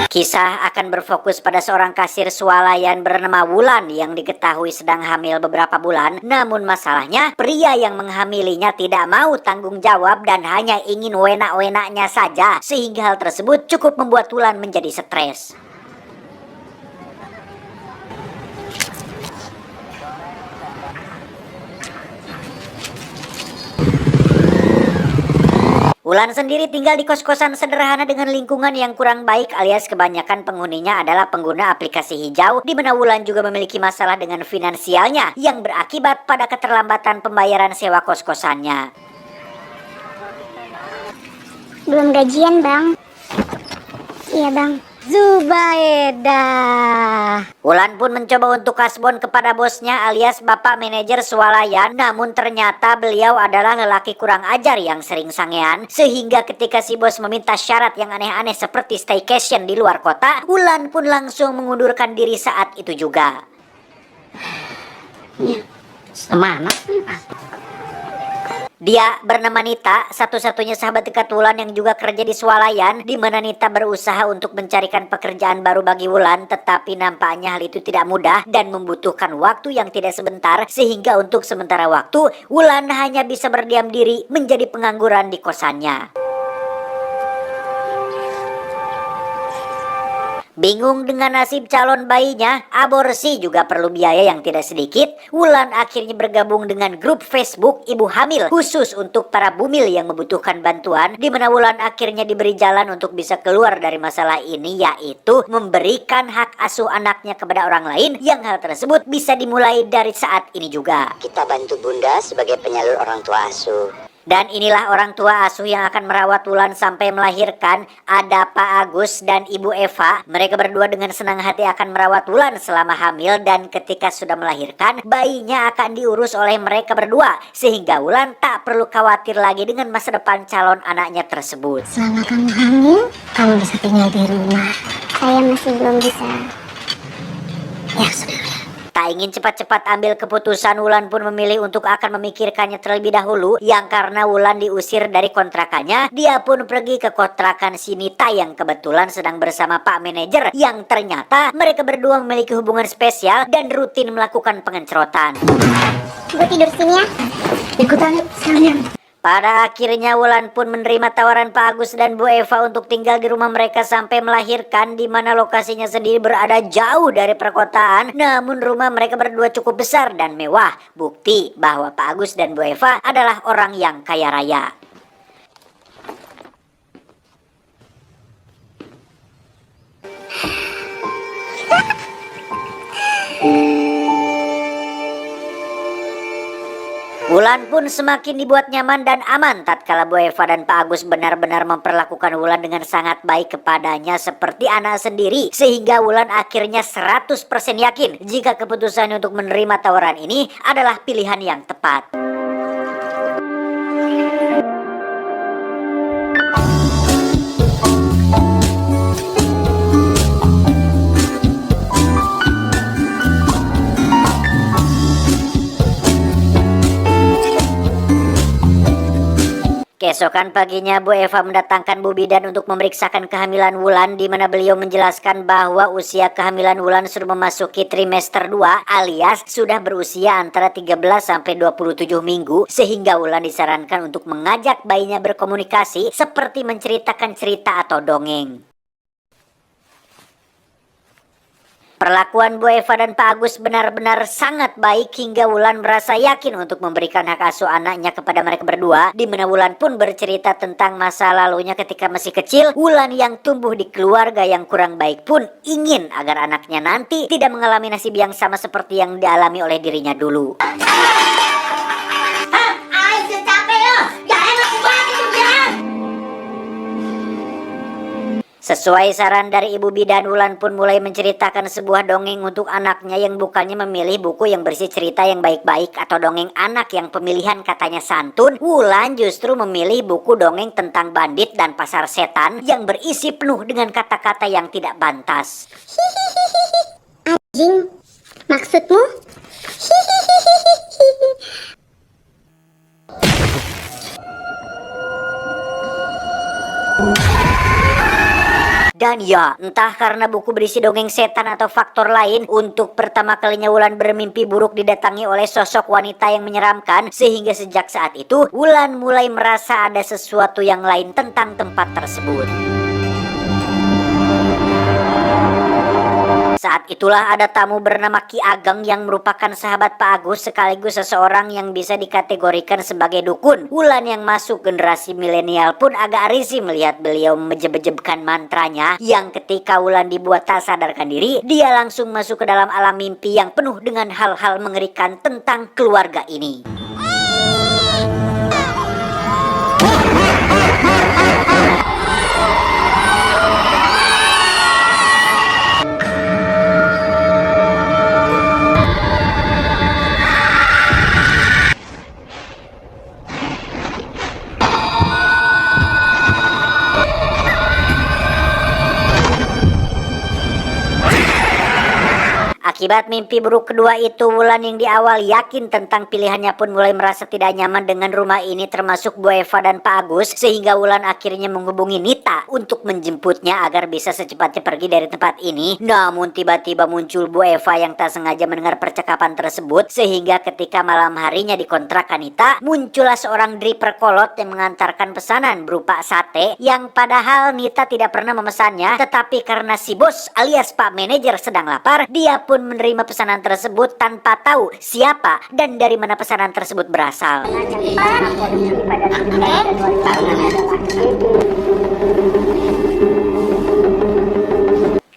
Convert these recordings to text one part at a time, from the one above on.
Kisah akan berfokus pada seorang kasir swalayan bernama Wulan yang diketahui sedang hamil beberapa bulan. Namun masalahnya, pria yang menghamilinya tidak mau tanggung jawab dan hanya ingin wenak-wenaknya saja. Sehingga hal tersebut cukup membuat Wulan menjadi stres. Wulan sendiri tinggal di kos-kosan sederhana dengan lingkungan yang kurang baik alias kebanyakan penghuninya adalah pengguna aplikasi hijau, di mana Wulan juga memiliki masalah dengan finansialnya yang berakibat pada keterlambatan pembayaran sewa kos-kosannya. Belum gajian, Bang. Iya, Bang. Zubaida. Wulan pun mencoba untuk kasbon kepada bosnya alias bapak manajer swalayan, namun ternyata beliau adalah lelaki kurang ajar yang sering sangean, sehingga ketika si bos meminta syarat yang aneh-aneh seperti staycation di luar kota, Wulan pun langsung mengundurkan diri saat itu juga. Semangat. Dia bernama Nita, satu-satunya sahabat dekat Wulan yang juga kerja di swalayan, di mana Nita berusaha untuk mencarikan pekerjaan baru bagi Wulan, tetapi nampaknya hal itu tidak mudah dan membutuhkan waktu yang tidak sebentar, sehingga untuk sementara waktu, Wulan hanya bisa berdiam diri menjadi pengangguran di kosannya. Bingung dengan nasib calon bayinya, aborsi juga perlu biaya yang tidak sedikit. Wulan akhirnya bergabung dengan grup Facebook Ibu Hamil khusus untuk para bumil yang membutuhkan bantuan, di mana Wulan akhirnya diberi jalan untuk bisa keluar dari masalah ini, yaitu memberikan hak asuh anaknya kepada orang lain, yang hal tersebut bisa dimulai dari saat ini juga. Kita bantu Bunda sebagai penyalur orang tua asuh. Dan inilah orang tua asuh yang akan merawat Wulan sampai melahirkan. Ada Pak Agus dan Ibu Eva. Mereka berdua dengan senang hati akan merawat Wulan selama hamil, dan ketika sudah melahirkan, bayinya akan diurus oleh mereka berdua, sehingga Wulan tak perlu khawatir lagi dengan masa depan calon anaknya tersebut. Selama kamu hamil, kamu bisa tinggal di rumah. Saya masih belum bisa. Ya sudah. Tak ingin cepat-cepat ambil keputusan, Wulan pun memilih untuk akan memikirkannya terlebih dahulu, yang karena Wulan diusir dari kontrakannya, dia pun pergi ke kontrakan si Nita yang kebetulan sedang bersama Pak Manajer, yang ternyata mereka berdua memiliki hubungan spesial dan rutin melakukan pengencerotan. Gue tidur sini ya. Ikutan sekalian. Pada akhirnya Wulan pun menerima tawaran Pak Agus dan Bu Eva untuk tinggal di rumah mereka sampai melahirkan, di mana lokasinya sendiri berada jauh dari perkotaan. Namun rumah mereka berdua cukup besar dan mewah, bukti bahwa Pak Agus dan Bu Eva adalah orang yang kaya raya. Wulan pun semakin dibuat nyaman dan aman tatkala Bu Eva dan Pak Agus benar-benar memperlakukan Wulan dengan sangat baik kepadanya seperti anak sendiri, sehingga Wulan akhirnya 100% yakin jika keputusannya untuk menerima tawaran ini adalah pilihan yang tepat. Keesokan paginya Bu Eva mendatangkan Bu Bidan untuk memeriksakan kehamilan Wulan, di mana beliau menjelaskan bahwa usia kehamilan Wulan sudah memasuki trimester 2 alias sudah berusia antara 13 sampai 27 minggu, sehingga Wulan disarankan untuk mengajak bayinya berkomunikasi seperti menceritakan cerita atau dongeng. Perlakuan Bu Eva dan Pak Agus benar-benar sangat baik hingga Wulan merasa yakin untuk memberikan hak asuh anaknya kepada mereka berdua, di mana Wulan pun bercerita tentang masa lalunya ketika masih kecil. Wulan yang tumbuh di keluarga yang kurang baik pun ingin agar anaknya nanti tidak mengalami nasib yang sama seperti yang dialami oleh dirinya dulu. Sesuai saran dari Ibu Bidan, Wulan pun mulai menceritakan sebuah dongeng untuk anaknya yang bukannya memilih buku yang berisi cerita yang baik-baik atau dongeng anak yang pemilihan katanya santun. Wulan justru memilih buku dongeng tentang bandit dan pasar setan yang berisi penuh dengan kata-kata yang tidak pantas. Anjing, maksudmu? Dan ya, entah karena buku berisi dongeng setan atau faktor lain, untuk pertama kalinya Wulan bermimpi buruk didatangi oleh sosok wanita yang menyeramkan, sehingga sejak saat itu Wulan mulai merasa ada sesuatu yang lain tentang tempat tersebut. Saat itulah ada tamu bernama Ki Ageng yang merupakan sahabat Pak Agus sekaligus seseorang yang bisa dikategorikan sebagai dukun. Wulan yang masuk generasi milenial pun agak risih melihat beliau menjeb-jebkan mantranya yang ketika Wulan dibuat tak sadarkan diri, dia langsung masuk ke dalam alam mimpi yang penuh dengan hal-hal mengerikan tentang keluarga ini. Akibat mimpi buruk kedua itu, Wulan yang di awal yakin tentang pilihannya pun mulai merasa tidak nyaman dengan rumah ini termasuk Bu Eva dan Pak Agus, sehingga Wulan akhirnya menghubungi Nita untuk menjemputnya agar bisa secepatnya pergi dari tempat ini. Namun tiba-tiba muncul Bu Eva yang tak sengaja mendengar percakapan tersebut, sehingga ketika malam harinya di kontrakan Nita, muncullah seorang driver kolot yang mengantarkan pesanan berupa sate yang padahal Nita tidak pernah memesannya, tetapi karena si bos alias Pak Manajer sedang lapar, dia pun menerima pesanan tersebut tanpa tahu siapa dan dari mana pesanan tersebut berasal.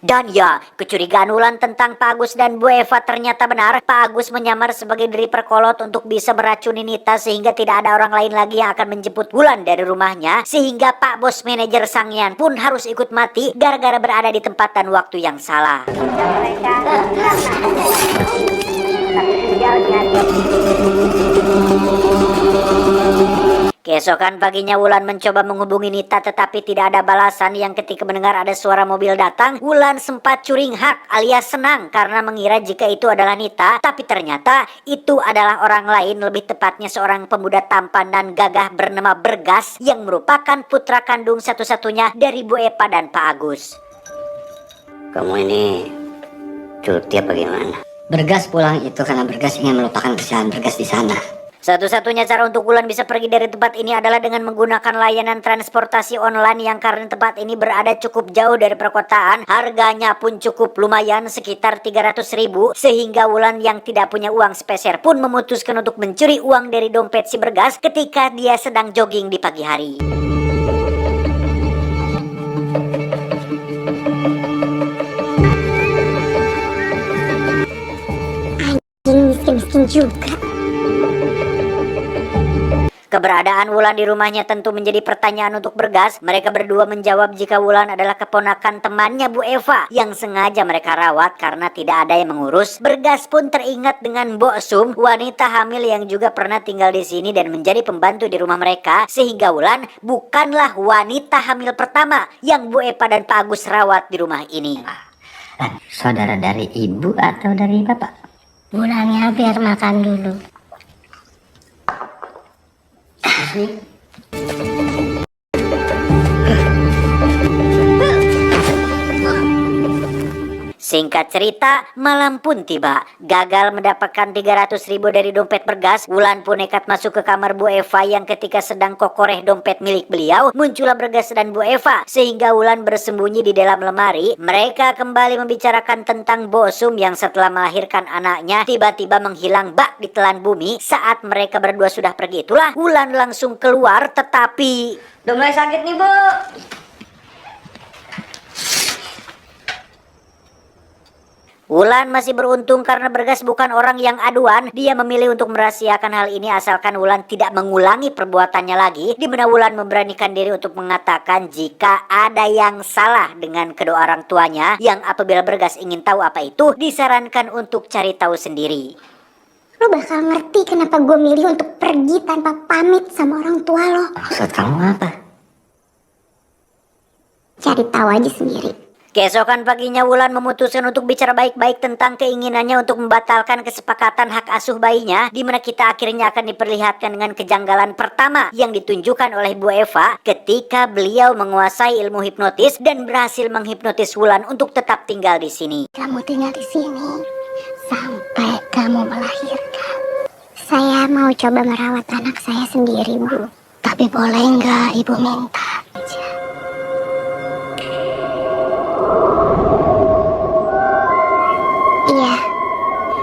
Dan ya, kecurigaan Wulan tentang Pak Agus dan Bu Eva ternyata benar. Pak Agus menyamar sebagai driver kolot untuk bisa meracuni Nita sehingga tidak ada orang lain lagi yang akan menjemput Wulan dari rumahnya. Sehingga Pak Bos Manajer Sangyan pun harus ikut mati gara-gara berada di tempat dan waktu yang salah. Keesokan paginya Wulan mencoba menghubungi Nita tetapi tidak ada balasan. Yang ketika mendengar ada suara mobil datang, Wulan sempat curing hak alias senang karena mengira jika itu adalah Nita. Tapi ternyata itu adalah orang lain, lebih tepatnya seorang pemuda tampan dan gagah bernama Bergas yang merupakan putra kandung satu-satunya dari Bu Eva dan Pak Agus. Kamu ini cuti apa gimana? Bergas pulang itu karena Bergas ingin melupakan kesalahan Bergas di sana. Satu-satunya cara untuk Wulan bisa pergi dari tempat ini adalah dengan menggunakan layanan transportasi online yang karena tempat ini berada cukup jauh dari perkotaan. Harganya pun cukup lumayan, sekitar 300.000, sehingga Wulan yang tidak punya uang sepeser pun memutuskan untuk mencuri uang dari dompet si Bergas ketika dia sedang jogging di pagi hari. Miskin-miskin juga. Keberadaan Wulan di rumahnya tentu menjadi pertanyaan untuk Bergas. Mereka berdua menjawab jika Wulan adalah keponakan temannya Bu Eva yang sengaja mereka rawat karena tidak ada yang mengurus. Bergas pun teringat dengan Mbok Sum, wanita hamil yang juga pernah tinggal di sini dan menjadi pembantu di rumah mereka, sehingga Wulan bukanlah wanita hamil pertama yang Bu Eva dan Pak Agus rawat di rumah ini. Saudara dari ibu atau dari bapak? Wulannya biar makan dulu. Singkat cerita, malam pun tiba. Gagal mendapatkan 300.000 dari dompet Bergas, Wulan pun nekat masuk ke kamar Bu Eva yang ketika sedang kokoreh dompet milik beliau, muncullah Bergas dan Bu Eva, sehingga Wulan bersembunyi di dalam lemari. Mereka kembali membicarakan tentang Bosum yang setelah melahirkan anaknya tiba-tiba menghilang bak ditelan bumi. Saat mereka berdua sudah pergi itulah Wulan langsung keluar, tetapi Udah mulai sakit nih, Bu. Wulan masih beruntung karena Bergas bukan orang yang aduan. Dia memilih untuk merahasiakan hal ini asalkan Wulan tidak mengulangi perbuatannya lagi. Di mana Wulan memberanikan diri untuk mengatakan jika ada yang salah dengan kedua orang tuanya, yang apabila Bergas ingin tahu apa itu, disarankan untuk cari tahu sendiri. Lo bakal ngerti kenapa gue milih untuk pergi tanpa pamit sama orang tua lo. Maksud kamu apa? Cari tahu aja sendiri. Keesokan paginya Wulan memutuskan untuk bicara baik-baik tentang keinginannya untuk membatalkan kesepakatan hak asuh bayinya, di mana kita akhirnya akan diperlihatkan dengan kejanggalan pertama yang ditunjukkan oleh Bu Eva ketika beliau menguasai ilmu hipnotis dan berhasil menghipnotis Wulan untuk tetap tinggal di sini. Kamu tinggal di sini sampai kamu melahirkan. Saya mau coba merawat anak saya sendiri, Bu. Tapi boleh nggak Ibu minta aja? Iya.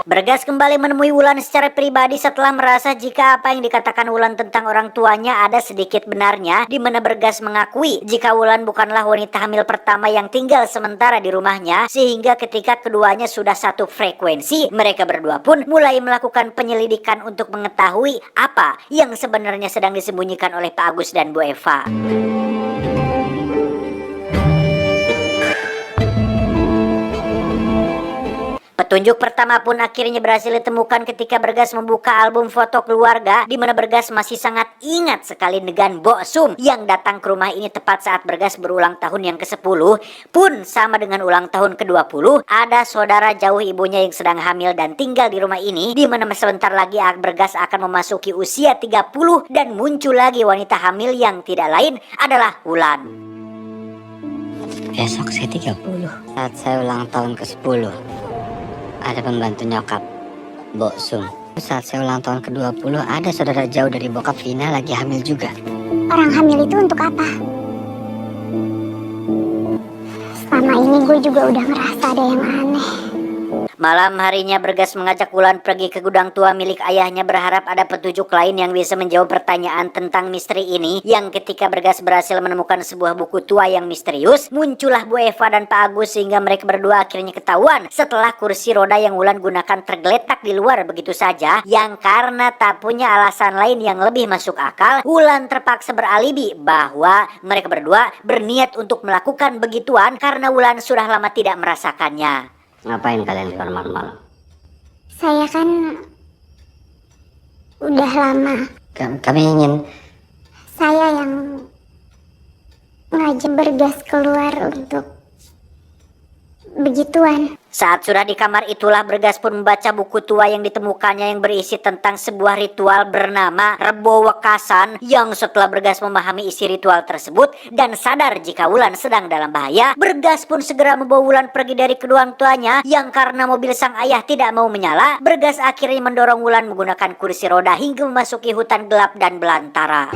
Bergas kembali menemui Wulan secara pribadi setelah merasa jika apa yang dikatakan Wulan tentang orang tuanya ada sedikit benarnya, di mana Bergas mengakui jika Wulan bukanlah wanita hamil pertama yang tinggal sementara di rumahnya, sehingga ketika keduanya sudah satu frekuensi, mereka berdua pun mulai melakukan penyelidikan untuk mengetahui apa yang sebenarnya sedang disembunyikan oleh Pak Agus dan Bu Eva. Petunjuk pertama pun akhirnya berhasil ditemukan ketika Bergas membuka album foto keluarga, di mana Bergas masih sangat ingat sekali dengan Mbok Sum yang datang ke rumah ini tepat saat Bergas berulang tahun yang ke-10. Pun sama dengan ulang tahun ke-20, ada saudara jauh ibunya yang sedang hamil dan tinggal di rumah ini, di mana sebentar lagi Bergas akan memasuki usia 30 dan muncul lagi wanita hamil yang tidak lain adalah Wulan. Besok saya 30 saat saya ulang tahun ke-10. Ada pembantu nyokap, Mbok Sum. Saat saya ulang tahun ke-20, ada saudara jauh dari bokap Vina lagi hamil juga. Orang hamil itu untuk apa? Selama ini gue juga udah ngerasa ada yang aneh. Malam harinya Bergas mengajak Wulan pergi ke gudang tua milik ayahnya, berharap ada petunjuk lain yang bisa menjawab pertanyaan tentang misteri ini. Yang ketika Bergas berhasil menemukan sebuah buku tua yang misterius, muncullah Bu Eva dan Pak Agus sehingga mereka berdua akhirnya ketahuan setelah kursi roda yang Wulan gunakan tergeletak di luar begitu saja, yang karena tak punya alasan lain yang lebih masuk akal, Wulan terpaksa beralibi bahwa mereka berdua berniat untuk melakukan begituan karena Wulan sudah lama tidak merasakannya. Ngapain kalian di luar malam-malam? Saya kan udah lama. Kami ingin... Saya yang ngajak Bergas keluar untuk begituan. Saat sudah di kamar itulah Bergas pun membaca buku tua yang ditemukannya yang berisi tentang sebuah ritual bernama Rebo Wekasan, yang setelah Bergas memahami isi ritual tersebut dan sadar jika Wulan sedang dalam bahaya, Bergas pun segera membawa Wulan pergi dari kedua orang tuanya, yang karena mobil sang ayah tidak mau menyala, Bergas akhirnya mendorong Wulan menggunakan kursi roda hingga memasuki hutan gelap dan belantara.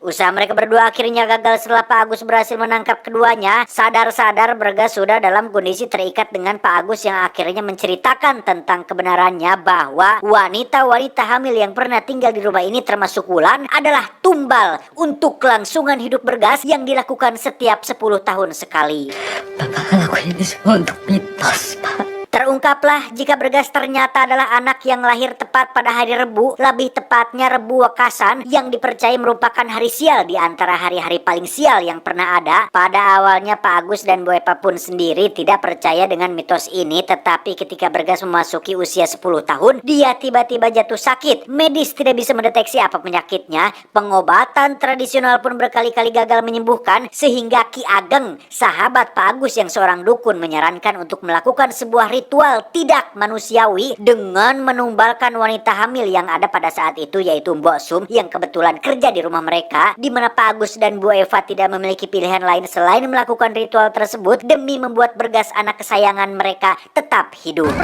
Usaha mereka berdua akhirnya gagal setelah Pak Agus berhasil menangkap keduanya. Sadar-sadar Bergas sudah dalam kondisi terikat dengan Pak Agus yang akhirnya menceritakan tentang kebenarannya bahwa wanita-wanita hamil yang pernah tinggal di rumah ini termasuk Wulan adalah tumbal untuk kelangsungan hidup Bergas yang dilakukan setiap 10 tahun sekali. Bapak ngelakuin ini semua untuk mitos, Pak. Terungkaplah jika Bergas ternyata adalah anak yang lahir tepat pada hari Rebu, lebih tepatnya Rebu Wekasan, yang dipercaya merupakan hari sial di antara hari-hari paling sial yang pernah ada. Pada awalnya Pak Agus dan Bu Eva pun sendiri tidak percaya dengan mitos ini, tetapi ketika Bergas memasuki usia 10 tahun, dia tiba-tiba jatuh sakit. Medis tidak bisa mendeteksi apa penyakitnya, pengobatan tradisional pun berkali-kali gagal menyembuhkan, sehingga Ki Ageng, sahabat Pak Agus yang seorang dukun, menyarankan untuk melakukan sebuah ritual tidak manusiawi dengan menumbalkan wanita hamil yang ada pada saat itu, yaitu Mbok Sum yang kebetulan kerja di rumah mereka, di mana Pak Agus dan Bu Eva tidak memiliki pilihan lain selain melakukan ritual tersebut demi membuat Bergas anak kesayangan mereka tetap hidup.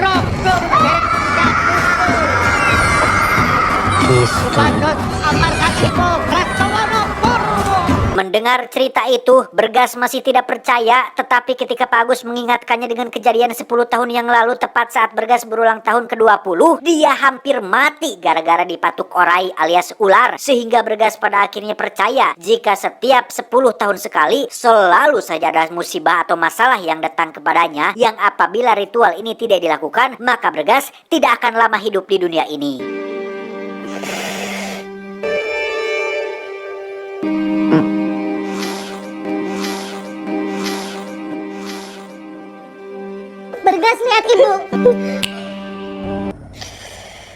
Mendengar cerita itu, Bergas masih tidak percaya, tetapi ketika Pak Agus mengingatkannya dengan kejadian 10 tahun yang lalu tepat saat Bergas berulang tahun ke-20, dia hampir mati gara-gara dipatuk orai alias ular, sehingga Bergas pada akhirnya percaya jika setiap 10 tahun sekali selalu saja ada musibah atau masalah yang datang kepadanya, yang apabila ritual ini tidak dilakukan, maka Bergas tidak akan lama hidup di dunia ini. lihat ibu.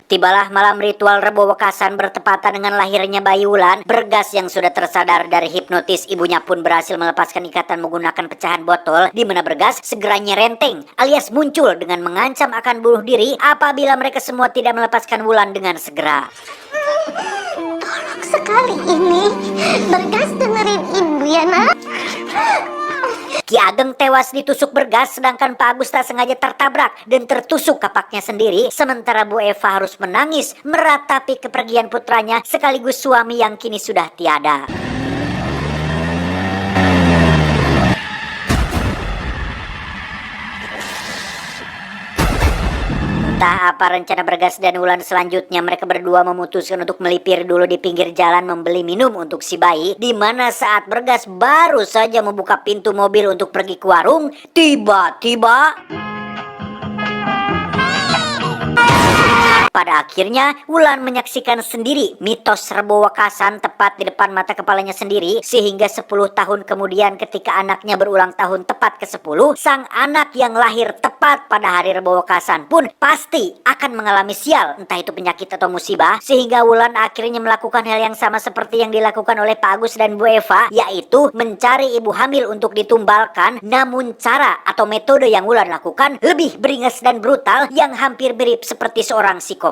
Tibalah malam ritual Rebo Wekasan bertepatan dengan lahirnya bayi Wulan. Bergas yang sudah tersadar dari hipnotis ibunya pun berhasil melepaskan ikatan menggunakan pecahan botol, di mana Bergas segera nyerenteng alias muncul dengan mengancam akan bunuh diri apabila mereka semua tidak melepaskan Wulan dengan segera. Tolong sekali ini, Bergas dengerin ibu ya nak. Ki Ageng tewas ditusuk Bergas, sedangkan Pak Agus tak sengaja tertabrak dan tertusuk kapaknya sendiri. Sementara Bu Eva harus menangis meratapi kepergian putranya sekaligus suami yang kini sudah tiada. Entah apa rencana Bergas dan Wulan selanjutnya, mereka berdua memutuskan untuk melipir dulu di pinggir jalan membeli minum untuk si bayi. Di mana saat Bergas baru saja membuka pintu mobil untuk pergi ke warung, tiba-tiba pada akhirnya Wulan menyaksikan sendiri mitos Rebo Wekasan tepat di depan mata kepalanya sendiri, sehingga 10 tahun kemudian ketika anaknya berulang tahun tepat ke-10, sang anak yang lahir tepat pada hari Rebo Wekasan pun pasti akan mengalami sial, entah itu penyakit atau musibah, sehingga Wulan akhirnya melakukan hal yang sama seperti yang dilakukan oleh Pak Agus dan Bu Eva, yaitu mencari ibu hamil untuk ditumbalkan. Namun cara atau metode yang Wulan lakukan lebih beringas dan brutal, yang hampir mirip seperti seorang psikopat.